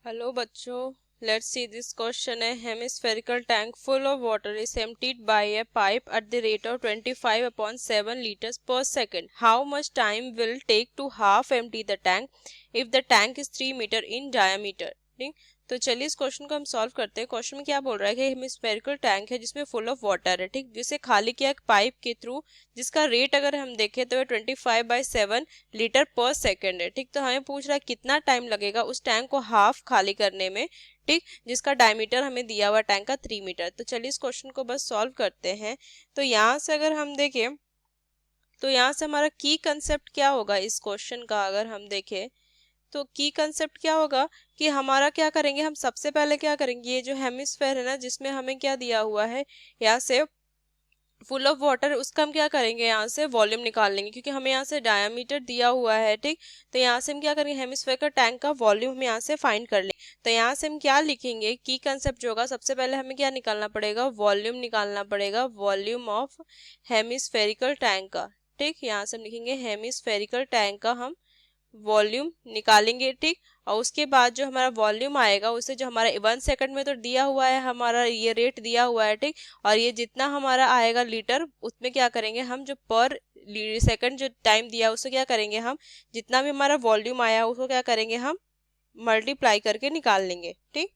Hello बच्चों, let's see this question है hemispherical tank full of water is emptied bye a pipe at the rate of 25/7 liters per second. How much time will take to half empty the tank if the tank is 3 meter in diameter? ठीक, तो चलिए इस question को हम solve करते हैं। Question में क्या बोल रहा है कि हेमिस्फेरिकल टैंक है जिसमें फुल ऑफ वाटर है, ठीक, जिसे खाली किया एक पाइप के थ्रू, जिसका रेट अगर हम देखें तो 25/7 लीटर पर सेकेंड है। ठीक, तो हमें पूछ रहा है कितना टाइम लगेगा उस टैंक को हाफ खाली करने में, ठीक, जिसका डायमीटर हमें दिया हुआ टैंक का 3 मीटर। तो चलिए इस क्वेश्चन को बस सॉल्व करते हैं। तो यहाँ से अगर हम देखें तो यहाँ से हमारा की कंसेप्ट क्या होगा इस क्वेश्चन का, अगर हम देखें तो की कंसेप्ट क्या होगा कि हमारा क्या करेंगे, हम सबसे पहले क्या करेंगे, ये जो हेमिस्फेयर है ना जिसमें हमें क्या दिया हुआ है यहाँ से फुल ऑफ वाटर, उसका हम क्या करेंगे यहाँ से वॉल्यूम निकाल लेंगे, क्योंकि हमें यहाँ से डायमीटर दिया हुआ है, ठीक। तो यहाँ से हम क्या करेंगे, हेमिस्फेयर का टैंक का वॉल्यूम हम यहाँ से फाइंड कर लेंगे। तो यहाँ से हम क्या लिखेंगे, की कंसेप्ट जो होगा, सबसे पहले हमें क्या निकालना पड़ेगा, वॉल्यूम निकालना पड़ेगा, वॉल्यूम ऑफ हेमिस्फेरिकल टैंक का, ठीक। यहाँ से हम लिखेंगे हेमिस्फेरिकल टैंक का हम वॉल्यूम निकालेंगे, ठीक। और उसके बाद जो हमारा वॉल्यूम आएगा उसे जो हमारा 1 सेकंड में तो दिया हुआ है, हमारा ये रेट दिया हुआ है, ठीक। और ये जितना हमारा आएगा लीटर, उसमें क्या करेंगे हम, जो पर सेकंड जो टाइम दिया है उससे क्या करेंगे हम, जितना भी हमारा वॉल्यूम आया उसको क्या करेंगे हम मल्टीप्लाई करके निकाल लेंगे, ठीक,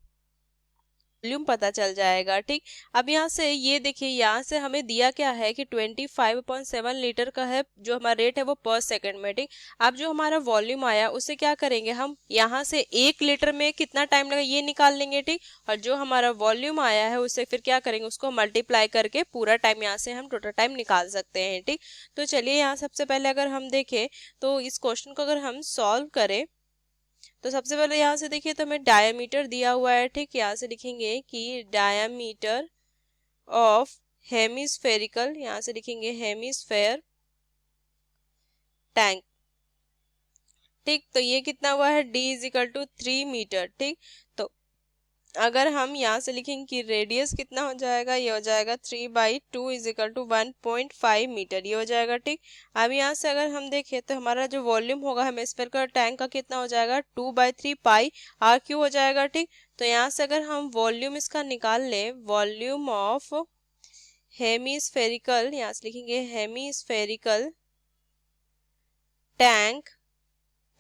वॉल्यूम पता चल जाएगा, ठीक। अब यहाँ से ये देखिए, यहाँ से हमें दिया क्या है कि 25/7 लीटर का है जो हमारा रेट है वो पर सेकंड में, ठीक। अब जो हमारा वॉल्यूम आया उसे क्या करेंगे हम, यहाँ से 1 लीटर में कितना टाइम लगा ये निकाल लेंगे, ठीक। और जो हमारा वॉल्यूम आया है उसे फिर क्या करेंगे, उसको मल्टीप्लाई करके पूरा टाइम यहाँ से हम टोटल टाइम निकाल सकते हैं, ठीक। तो चलिए यहाँ सबसे पहले अगर हम देखें तो इस क्वेश्चन को अगर हम सॉल्व करें तो सबसे पहले यहाँ से देखिए तो हमें डायमीटर दिया हुआ है, ठीक। यहाँ से लिखेंगे कि डायमीटर ऑफ हेमिस्फेरिकल, यहाँ से लिखेंगे हेमिस्फेयर टैंक, ठीक। तो ये कितना हुआ है, d = 3 मीटर, ठीक। तो अगर हम यहाँ से लिखेंगे कि रेडियस कितना हो जाएगा, ये हो जाएगा 3/2 = 1.5 मीटर, ये हो जाएगा, ठीक। अब यहाँ से अगर हम देखें तो हमारा जो वॉल्यूम होगा हेमिस्फेयर का टैंक का कितना हो जाएगा, 2/3 पाई आर क्यू हो जाएगा, ठीक। तो यहाँ से अगर हम वॉल्यूम इसका निकाल लें, वॉल्यूम ऑफ हेमिस्फेरिकल, यहाँ से लिखेंगे हेमिस्फेरिकल टैंक,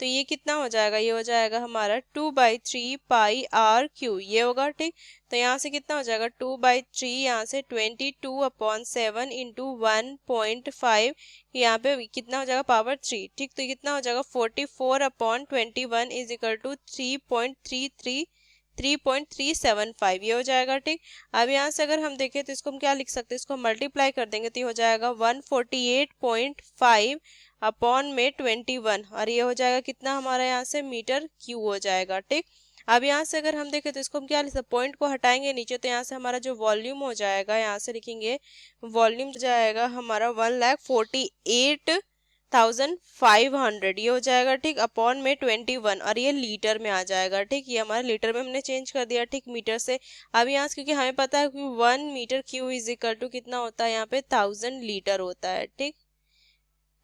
तो ये कितना हो जाएगा, ये हो जाएगा हमारा 2/3 पाई आर क्यू, ये होगा, ठीक। तो यहाँ से कितना हो जाएगा 2/3, यहाँ से 22/7 इंटू 1.5, यहाँ पे कितना हो जाएगा पावर 3, ठीक। तो कितना हो जाएगा 44/21 = 3.375, ये हो जाएगा, ठीक। अब यहाँ से अगर हम देखें तो इसको हम क्या लिख सकते हैं, इसको मल्टीप्लाई कर देंगे तो ये हो जाएगा 148.5 अपॉन में 21, और ये हो जाएगा कितना हमारा यहाँ से मीटर क्यू हो जाएगा, ठीक। अब यहाँ से अगर हम देखें तो इसको हम क्या लिख सकते, पॉइंट को हटाएंगे नीचे तो यहाँ से हमारा जो वॉल्यूम हो जाएगा, यहाँ से लिखेंगे वॉल्यूम जाएगा हमारा 1,48,500, ये हो जाएगा, ठीक, अपॉन में 21, और ये लीटर में आ जाएगा, ठीक। ये हमारा लीटर में हमने चेंज कर दिया, ठीक, मीटर से। अब यहाँ से क्योंकि हमें पता है कि 1 मीटर क्यू = कितना होता है, यहाँ पे 1000 लीटर होता है, ठीक,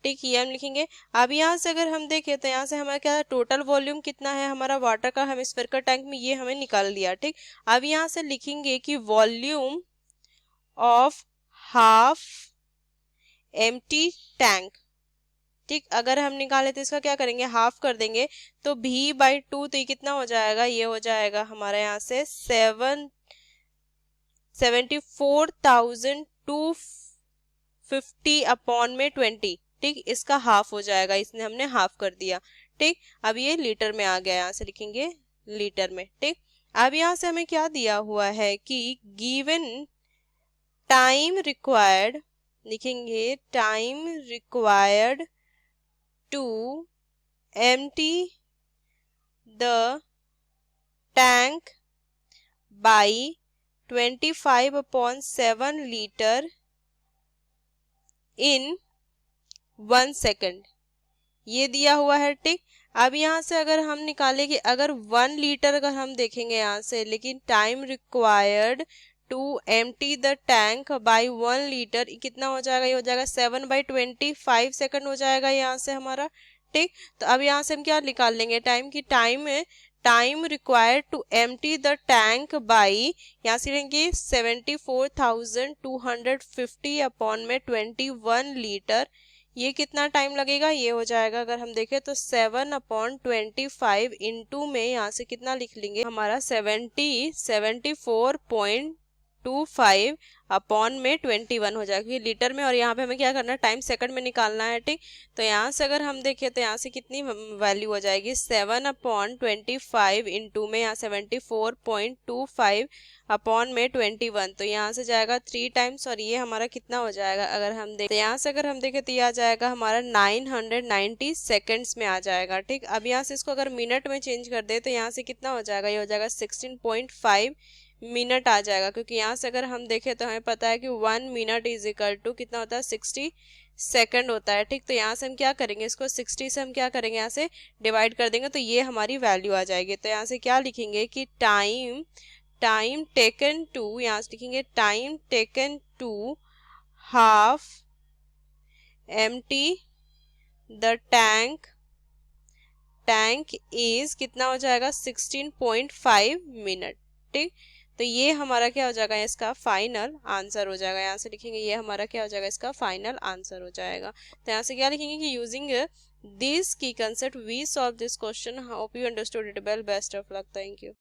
ठीक, ये हम लिखेंगे। अब यहाँ से अगर हम देखें तो यहाँ से हमारा क्या टोटल वॉल्यूम कितना है हमारा वाटर का हेमिस्फेयर का टैंक में, ये हमें निकाल दिया, ठीक। अब यहाँ से लिखेंगे कि volume of half empty tank, ठीक। अगर हम निकाले तो इसका क्या करेंगे, हाफ कर देंगे तो v/2, तो ये कितना हो जाएगा, ये हो जाएगा हमारा यहाँ से 74,250 अपॉन में 20, ठीक। इसका हाफ हो जाएगा, इसने हमने हाफ कर दिया, ठीक। अब ये लीटर में आ गया, यहाँ से लिखेंगे लीटर में, ठीक। अब यहाँ से हमें क्या दिया हुआ है कि गिवन टाइम रिक्वायर्ड, लिखेंगे time required to empty the tank by 25/7 liter in 1 second, ये दिया हुआ है, ठीक। अब यहाँ से अगर हम निकालें कि अगर 1 लीटर अगर हम देखेंगे यहाँ से, लेकिन time required to empty the tank by 1 litre कितना हो जाएगा, ये हो जाएगा 7/25 सेकंड हो जाएगा यहाँ से हमारा, ठीक। तो अब यहाँ से हम क्या निकाल लेंगे टाइम की, टाइम है time required to empty the tank by, यहाँ से लेंगे 74,250 अपॉन में 21 लीटर, ये कितना टाइम लगेगा, ये हो जाएगा अगर हम देखें तो 7/25 इंटू में यहाँ से कितना लिख लेंगे हमारा 74.25 अपॉन में 21 हो जाएगा, क्योंकि लीटर में, और यहाँ पे हमें क्या करना है, टाइम सेकंड में निकालना है, ठीक। तो यहाँ से अगर हम देखें तो यहाँ से कितनी वैल्यू हो जाएगी 7/25 इंटू में यहाँ 74.25 अपॉन में 21, तो यहाँ से जाएगा 3 टाइम्स, और ये हमारा कितना हो जाएगा अगर हम देखें, तो यहाँ से अगर हम देखें तो ये आ जाएगा हमारा 990 सेकेंड्स में आ जाएगा, ठीक। अब यहाँ से इसको अगर मिनट में चेंज कर दे तो यहाँ से कितना हो जाएगा, ये हो जाएगा 16.5 मिनट आ जाएगा, क्योंकि यहाँ से अगर हम देखें तो हमें पता है कि 1 मिनट इज इक्वल टू कितना होता है 60 सेकंड होता है, ठीक। तो यहाँ से हम क्या करेंगे, इसको 60 से हम क्या करेंगे, यहाँ से डिवाइड कर देंगे, तो ये हमारी वैल्यू आ जाएगी। तो यहाँ से क्या लिखेंगे कि टाइम टेकन टू, यहाँ से लिखेंगे time taken to half empty the tank is कितना हो जाएगा 16.5 मिनट, ठीक। तो ये हमारा क्या हो जाएगा, इसका फाइनल आंसर हो जाएगा, यहाँ से लिखेंगे ये हमारा क्या हो जाएगा, इसका फाइनल आंसर हो जाएगा। तो यहाँ से क्या लिखेंगे कि यूजिंग दिस की concept we solve this question, hope you understood it well, best of luck, thank you.